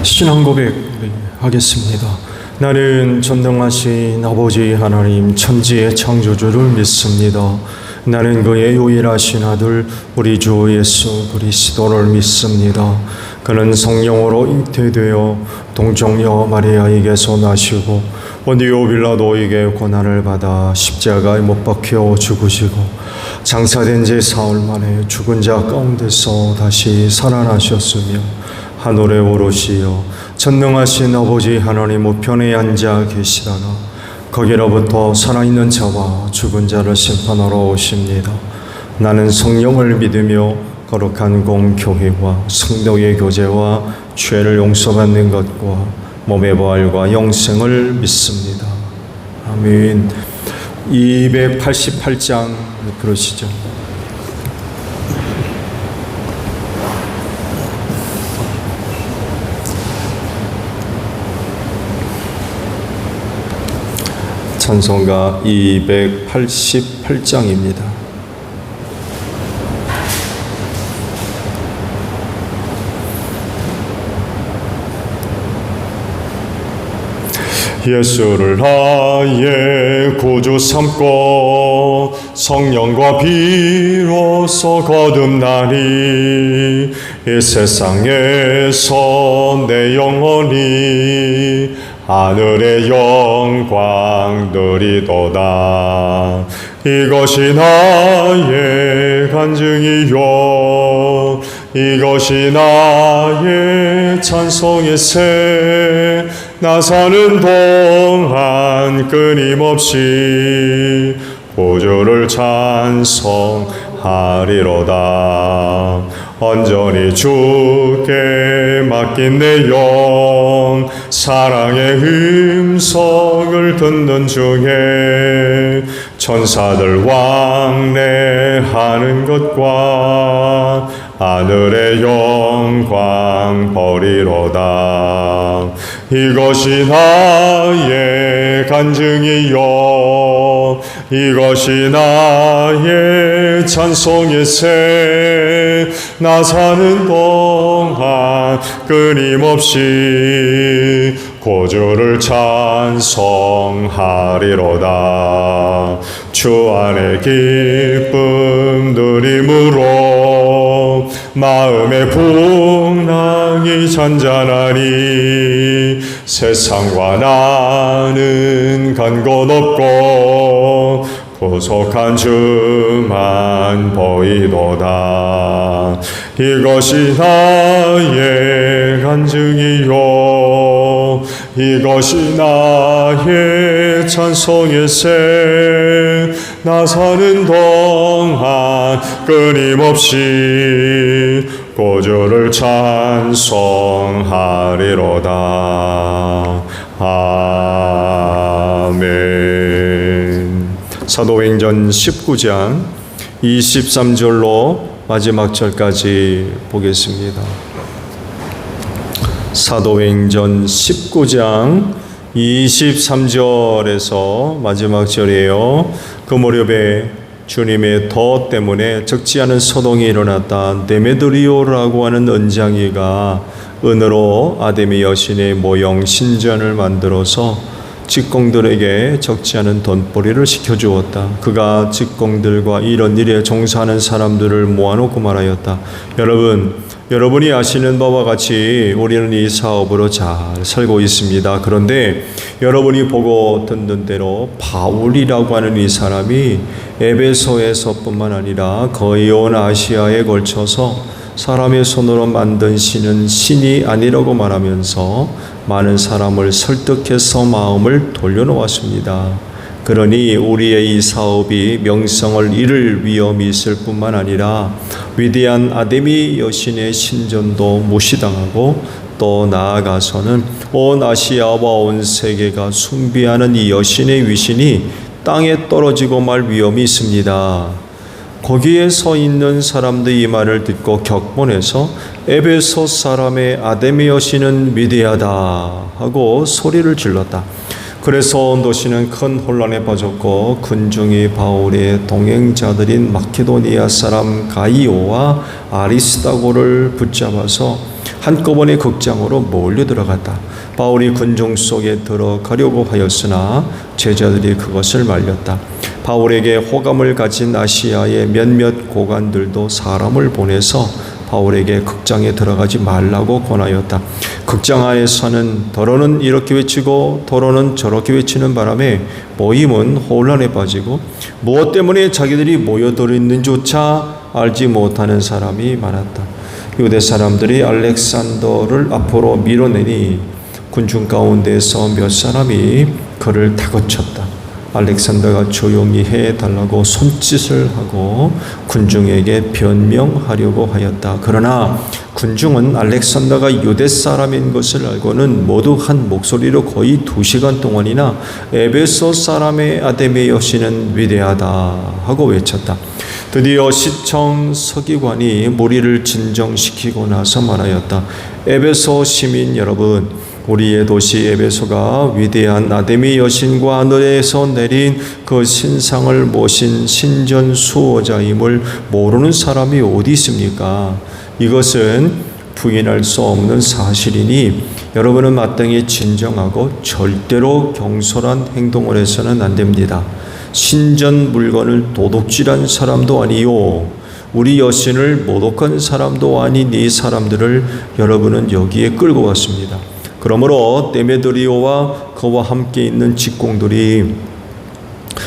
신앙 고백 하겠습니다. 나는 전능하신 아버지 하나님 천지의 창조주를 믿습니다. 나는 그의 유일하신 아들 우리 주 예수 그리스도를 믿습니다. 그는 성령으로 잉태되어 동정녀 마리아에게서 나시고 본디오 빌라도에게 고난을 받아 십자가에 못 박혀 죽으시고 장사된 지 사흘 만에 죽은 자 가운데서 다시 살아나셨으며 하늘에 오르시어 전능하신 아버지 하나님 우편에 앉아 계시다가 거기로부터 살아있는 자와 죽은 자를 심판하러 오십니다. 나는 성령을 믿으며 거룩한 공교회와 성도의 교제와 죄를 용서받는 것과 몸의 부활과 영생을 믿습니다. 아멘. 288장 그러시죠. 찬송가 288장입니다. 예수를 나의 구주 삼고 성령과 비로소 거듭나니 이 세상에서 내 영혼이 하늘의 영광 누리도다. 이것이 나의 간증이요 이것이 나의 찬송의 새. 나 사는 동안 끊임없이 구주를 찬송하리로다. 온전히 주께 맡긴 내 영 사랑의 음성을 듣는 중에 천사들 왕래하는 것과 하늘의 영광 보리로다. 이것이 나의 간증이요 이것이 나의 찬송의 새. 나 사는 동안 끊임없이 구주를 찬송하리로다. 주 안의 기쁨 누림으로 마음의 풍랑이 잔잔하니 세상과 나는 간 곳 없고 구속한 주만 보이도다. 이것이 나의 간증이요 이것이 나의 찬송의 새. 나 사는 동안 끊임없이 구주를 찬송하리로다. 아멘. 사도행전 19장 23절로 마지막 절까지 보겠습니다. 사도행전 19장 23절에서 마지막 절이에요. 그 무렵에 주님의 더 때문에 적지 않은 소동이 일어났다. 데메드리오라고 하는 은장이가 은으로 아데미 여신의 모형 신전을 만들어서 직공들에게 적지 않은 돈벌이를 시켜주었다. 그가 직공들과 이런 일에 종사하는 사람들을 모아놓고 말하였다. 여러분이 아시는 바와 같이 우리는 이 사업으로 잘 살고 있습니다. 그런데 여러분이 보고 듣는 대로 바울이라고 하는 이 사람이 에베소에서뿐만 아니라 거의 온 아시아에 걸쳐서 사람의 손으로 만든 신은 신이 아니라고 말하면서 많은 사람을 설득해서 마음을 돌려놓았습니다. 그러니 우리의 이 사업이 명성을 잃을 위험이 있을 뿐만 아니라 위대한 아데미 여신의 신전도 무시당하고 또 나아가서는 온 아시아와 온 세계가 숭배하는 이 여신의 위신이 땅에 떨어지고 말 위험이 있습니다. 거기에 서 있는 사람들이 이 말을 듣고 격분해서 에베소 사람의 아데미 여신은 위대하다 하고 소리를 질렀다. 그래서 온 도시는 큰 혼란에 빠졌고 군중이 바울의 동행자들인 마케도니아 사람 가이오와 아리스다고를 붙잡아서 한꺼번에 극장으로 몰려 들어갔다. 바울이 군중 속에 들어가려고 하였으나 제자들이 그것을 말렸다. 바울에게 호감을 가진 아시아의 몇몇 고관들도 사람을 보내서 바울에게 극장에 들어가지 말라고 권하였다. 극장 안에서는 더러는 이렇게 외치고 더러는 저렇게 외치는 바람에 모임은 혼란에 빠지고 무엇 때문에 자기들이 모여들었는지조차 알지 못하는 사람이 많았다. 유대 사람들이 알렉산더를 앞으로 밀어내니 군중 가운데서 몇 사람이 그를 다그쳤다. 알렉산더가 조용히 해달라고 손짓을 하고 군중에게 변명하려고 하였다. 그러나 군중은 알렉산더가 유대 사람인 것을 알고는 모두 한 목소리로 거의 2시간 동안이나 에베소 사람의 아데미 여신은 위대하다 하고 외쳤다. 드디어 시청 서기관이 무리를 진정시키고 나서 말하였다. 에베소 시민 여러분, 우리의 도시 에베소가 위대한 아데미 여신과 하늘에서 내린 그 신상을 모신 신전 수호자임을 모르는 사람이 어디 있습니까? 이것은 부인할 수 없는 사실이니 여러분은 마땅히 진정하고 절대로 경솔한 행동을 해서는 안 됩니다. 신전 물건을 도둑질한 사람도 아니요, 우리 여신을 모독한 사람도 아닌 이 사람들을 여러분은 여기에 끌고 왔습니다. 그러므로 데메드리오와 그와 함께 있는 직공들이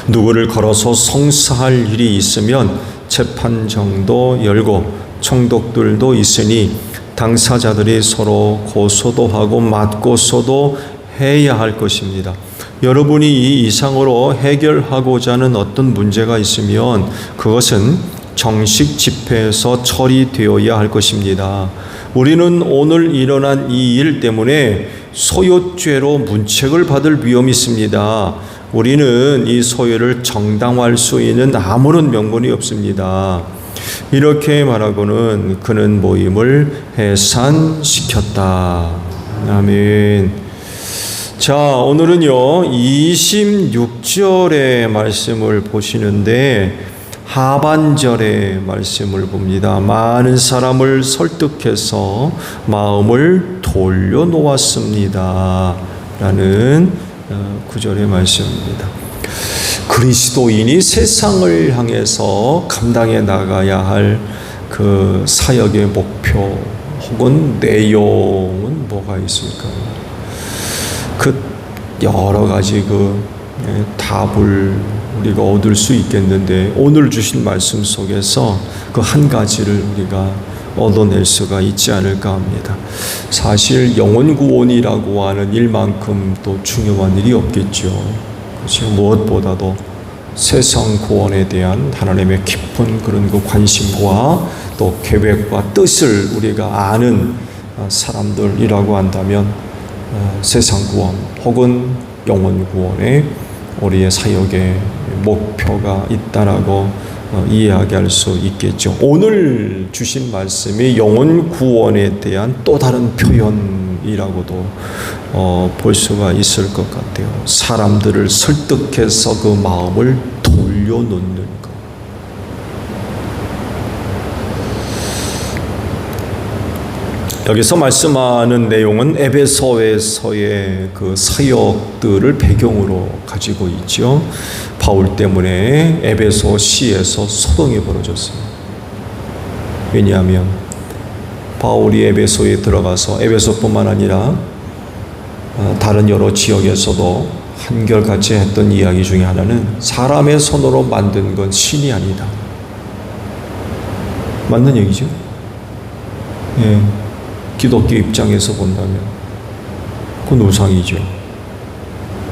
누구를 걸어서 성사할 일이 있으면 재판정도 열고 총독들도 있으니 당사자들이 서로 고소도 하고 맞고서도 해야 할 것입니다. 여러분이 이 이상으로 해결하고자 하는 어떤 문제가 있으면 그것은 정식 집회에서 처리되어야 할 것입니다. 우리는 오늘 일어난 이 일 때문에 소요죄로 문책을 받을 위험이 있습니다. 우리는 이 소요를 정당화할 수 있는 아무런 명분이 없습니다. 이렇게 말하고는 그는 모임을 해산시켰다. 아멘. 자, 오늘은요 26절의 말씀을 보시는데 하반절의 말씀을 봅니다. 많은 사람을 설득해서 마음을 돌려놓았습니다 라는 구절의 말씀입니다. 그리스도인이 세상을 향해서 감당해 나가야 할 그 사역의 목표 혹은 내용은 뭐가 있을까? 그 여러 가지 답을 우리가 얻을 수 있겠는데 오늘 주신 말씀 속에서 그 한 가지를 우리가 얻어낼 수가 있지 않을까 합니다. 사실 영혼 구원이라고 하는 일만큼 또 중요한 일이 없겠죠. 그렇죠? 무엇보다도 세상 구원에 대한 하나님의 깊은 그런 그 관심과 또 계획과 뜻을 우리가 아는 사람들이라고 한다면 세상 구원 혹은 영혼 구원에 우리의 사역의 목표가 있다라고 이야기할 수 있겠죠. 오늘 주신 말씀이 영혼 구원에 대한 또 다른 표현이라고도 볼 수가 있을 것 같아요. 사람들을 설득해서 그 마음을 돌려놓는 것. 여기서 말씀하는 내용은 에베소에서의 그 사역들을 배경으로 가지고 있죠. 바울 때문에 에베소 시에서 소동이 벌어졌어요. 왜냐하면 바울이 에베소에 들어가서 에베소뿐만 아니라 다른 여러 지역에서도 한결같이 했던 이야기 중에 하나는 사람의 손으로 만든 건 신이 아니다. 맞는 얘기죠? 예. 기독교 입장에서 본다면 그건 우상이죠.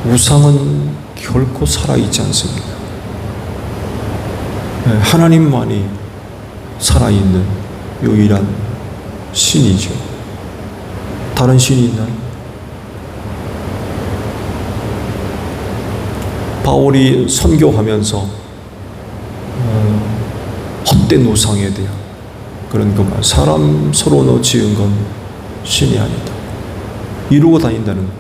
우상은 결코 살아있지 않습니다. 하나님만이 살아있는 유일한 신이죠. 다른 신이 있나요? 바울이 선교하면서 헛된 우상에 대한 그런 것만 사람 서로 지은 건 신이 아니다. 이루고 다닌다는 것.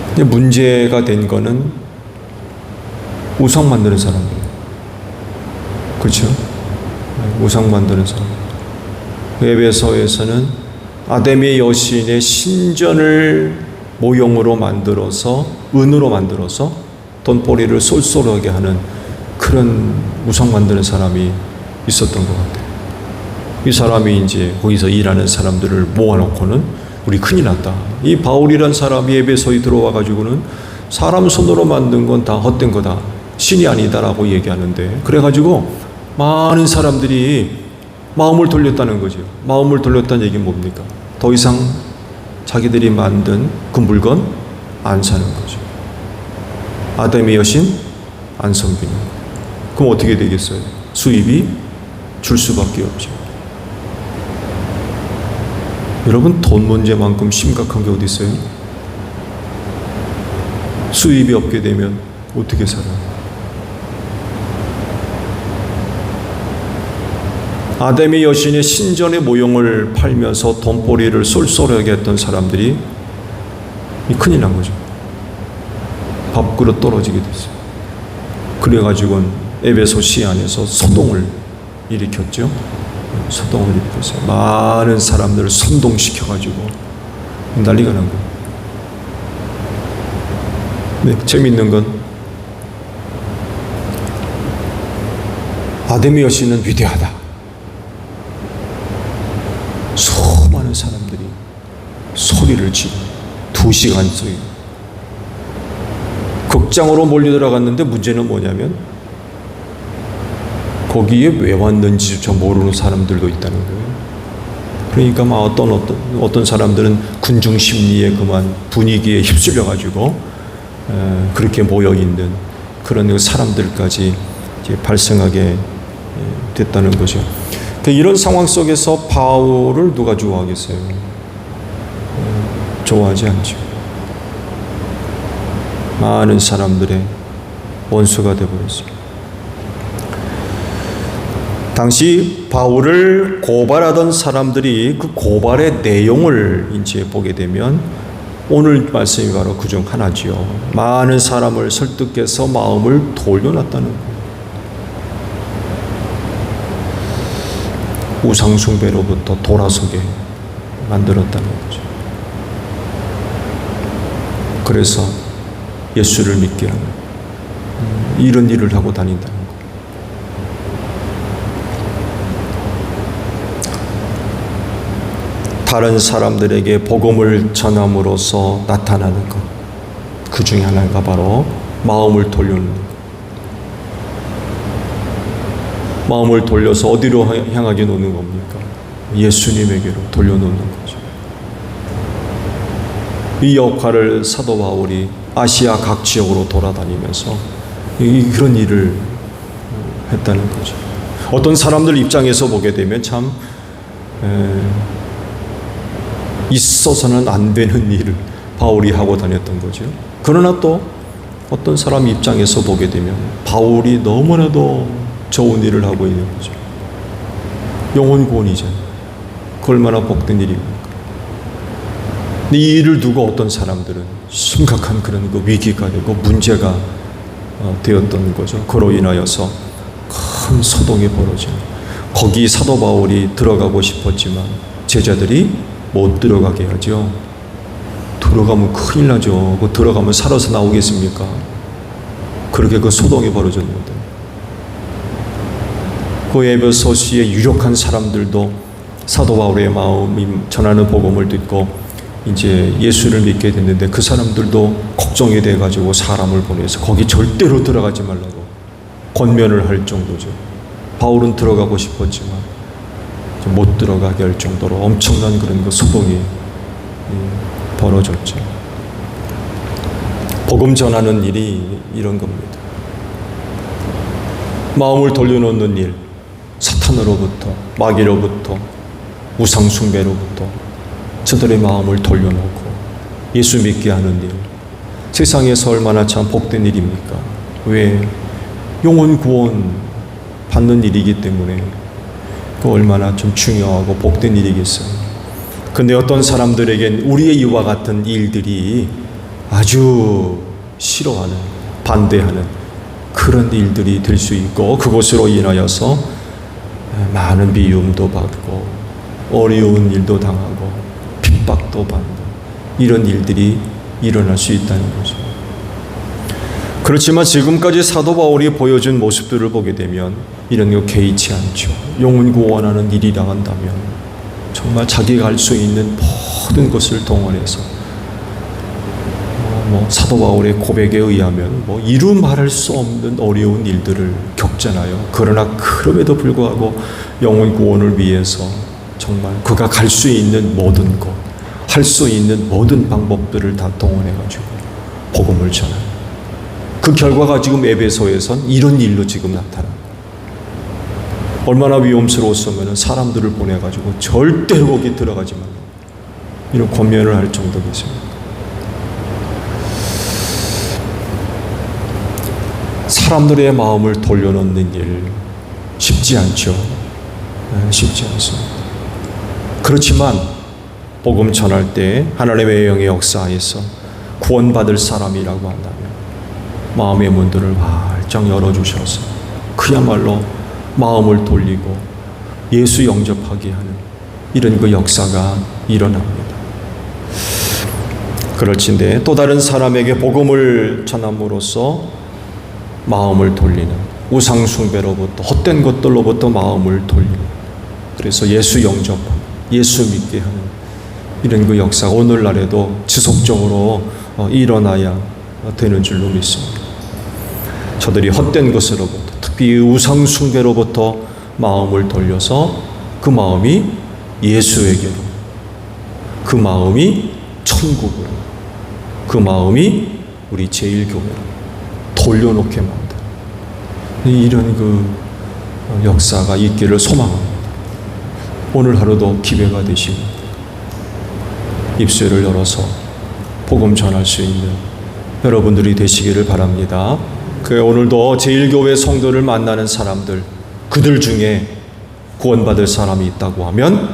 근데 문제가 된 거는 우상 만드는 사람들. 그렇죠? 우상 만드는 사람. 에베소에서는 아데미 여신의 신전을 모형으로 만들어서, 은으로 만들어서 돈벌이를 쏠쏠하게 하는 그런 우상 만드는 사람이 있었던 것 같아요. 이 사람이 이제 거기서 일하는 사람들을 모아놓고는 우리 큰일 났다. 이 바울이란 사람이 에베소에 들어와 가지고는 사람 손으로 만든 건 다 헛된 거다. 신이 아니다라고 얘기하는데, 그래가지고 많은 사람들이 마음을 돌렸다는 거죠. 마음을 돌렸다는 얘기는 뭡니까? 더 이상 자기들이 만든 그 물건 안 사는 거죠. 아담의 여신 안 섬기는 거예요. 그럼 어떻게 되겠어요? 수입이 줄 수밖에 없죠. 여러분, 돈 문제만큼 심각한 게 어디 있어요? 수입이 없게 되면 어떻게 살아요? 아담의 여신의 신전의 모형을 팔면서 돈벌이를 쏠쏠하게 했던 사람들이 큰일 난 거죠. 밥그릇 떨어지게 됐어요. 그래가지고 에베소 시 안에서 소동을 일으켰죠. 소동을 일으켰어요. 많은 사람들을 선동시켜가지고 난리가 난 거예요. 네, 재미있는 건 아담의 여신은 위대하다. 수많은 사람들이 소리를 지르고 2시간씩 극장으로 몰려들어갔는데, 문제는 뭐냐면 거기에 왜 왔는지조차 모르는 사람들도 있다는 거예요. 그러니까 막 어떤 사람들은 군중 심리에 그만 분위기에 휩쓸려 가지고 그렇게 모여 있는 그런 사람들까지 발생하게 됐다는 거죠. 이런 상황 속에서 바울을 누가 좋아하겠어요? 좋아하지 않죠. 많은 사람들의 원수가 되어버렸습니다. 당시 바울을 고발하던 사람들이 그 고발의 내용을 이제 보게 되면 오늘 말씀이 바로 그중 하나지요. 많은 사람을 설득해서 마음을 돌려놨다는 거예요. 우상숭배로부터 돌아서게 만들었다는 거죠. 그래서 예수를 믿게 하는 이런 일을 하고 다닌다는 거예요. 다른 사람들에게 복음을 전함으로써 나타나는 것, 그 중에 하나가 바로 마음을 돌려놓는 것. 마음을 돌려서 어디로 향하게 놓는 겁니까? 예수님에게로 돌려놓는 거죠. 이 역할을 사도 바울이 아시아 각 지역으로 돌아다니면서 그런 일을 했다는 거죠. 어떤 사람들 입장에서 보게 되면 참 있어서는 안 되는 일을 바울이 하고 다녔던 거죠. 그러나 또 어떤 사람 입장에서 보게 되면 바울이 너무나도 좋은 일을 하고 있는 거죠. 영혼 구원이잖아요. 그 얼마나 복된 일입니까? 이 일을 두고 어떤 사람들은 심각한 그런 그 위기가 되고 문제가 되었던 거죠. 그로 인하여서 큰 소동이 벌어져요. 거기 사도 바울이 들어가고 싶었지만 제자들이 못 들어가게 하죠. 들어가면 큰일 나죠. 그 들어가면 살아서 나오겠습니까? 그렇게 그 소동이 벌어졌는데, 그 에베소시의 유력한 사람들도 사도 바울의 마음이 전하는 복음을 듣고 이제 예수를 믿게 됐는데, 그 사람들도 걱정이 돼가지고 사람을 보내서 거기 절대로 들어가지 말라고 권면을 할 정도죠. 바울은 들어가고 싶었지만 못 들어가게 할 정도로 엄청난 그런 그 소동이 벌어졌죠. 복음 전하는 일이 이런 겁니다. 마음을 돌려놓는 일, 사탄으로부터, 마귀로부터, 우상숭배로부터 저들의 마음을 돌려놓고 예수 믿게 하는 일, 세상에서 얼마나 참 복된 일입니까? 왜? 영혼 구원 받는 일이기 때문에 그 얼마나 좀 중요하고 복된 일이겠어요. 근데 어떤 사람들에겐 우리의 이와 같은 일들이 아주 싫어하는, 반대하는 그런 일들이 될 수 있고, 그것으로 인하여서 많은 미움도 받고 어려운 일도 당하고 핍박도 받는 이런 일들이 일어날 수 있다는 거죠. 그렇지만 지금까지 사도 바울이 보여준 모습들을 보게 되면 이런 거 개의치 않죠. 영혼 구원하는 일이라 한다면 정말 자기가 할 수 있는 모든 것을 동원해서 사도 바울의 고백에 의하면 이루 말할 수 없는 어려운 일들을 겪잖아요. 그러나 그럼에도 불구하고 영혼 구원을 위해서 정말 그가 갈 수 있는 모든 것, 할 수 있는 모든 방법들을 다 동원해가지고 복음을 전하요. 그 결과가 지금 에베소에선 이런 일로 지금 나타나고, 얼마나 위험스러웠으면 사람들을 보내가지고 절대로 거기 들어가지 말라 이런 권면을 할 정도겠습니다. 사람들의 마음을 돌려놓는 일 쉽지 않죠. 쉽지 않습니다. 그렇지만 복음 전할 때 하나님의 영의 역사에서 구원받을 사람이라고 한다면 마음의 문들을 활짝 열어주셔서 그야말로 마음을 돌리고 예수 영접하게 하는 이런 그 역사가 일어납니다. 그럴진데 또 다른 사람에게 복음을 전함으로써 마음을 돌리는, 우상 숭배로부터 헛된 것들로부터 마음을 돌리는, 그래서 예수 영접하고 예수 믿게 하는 이런 그 역사가 오늘날에도 지속적으로 일어나야 되는 줄로 믿습니다. 저들이 헛된 것으로부터, 특히 우상 숭배로부터 마음을 돌려서 그 마음이 예수에게로, 그 마음이 천국으로, 그 마음이 우리 제1교회로 돌려놓게 만드는 이런 그 역사가 있기를 소망합니다. 오늘 하루도 기회가 되시고 입술을 열어서 복음 전할 수 있는 여러분들이 되시기를 바랍니다. 오늘도 제1교회 성도를 만나는 사람들, 그들 중에 구원받을 사람이 있다고 하면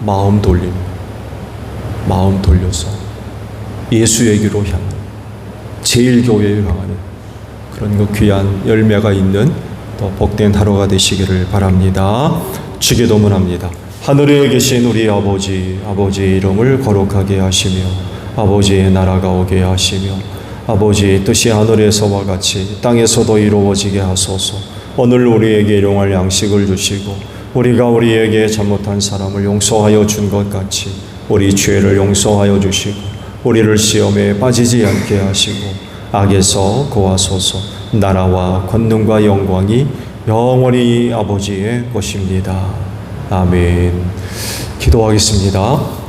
마음 돌려서 예수에게로 향하는, 제1교회에 향하는 그런 그 귀한 열매가 있는 또 복된 하루가 되시기를 바랍니다. 주기도문합니다. 하늘에 계신 우리 아버지의 이름을 거룩하게 하시며 아버지의 나라가 오게 하시며 아버지의 뜻이 하늘에서와 같이 땅에서도 이루어지게 하소서. 오늘 우리에게 일용할 양식을 주시고 우리가 우리에게 잘못한 사람을 용서하여 준 것 같이 우리 죄를 용서하여 주시고 우리를 시험에 빠지지 않게 하시고 악에서 구하소서. 나라와 권능과 영광이 영원히 아버지의 것입니다. 아멘. 기도하겠습니다.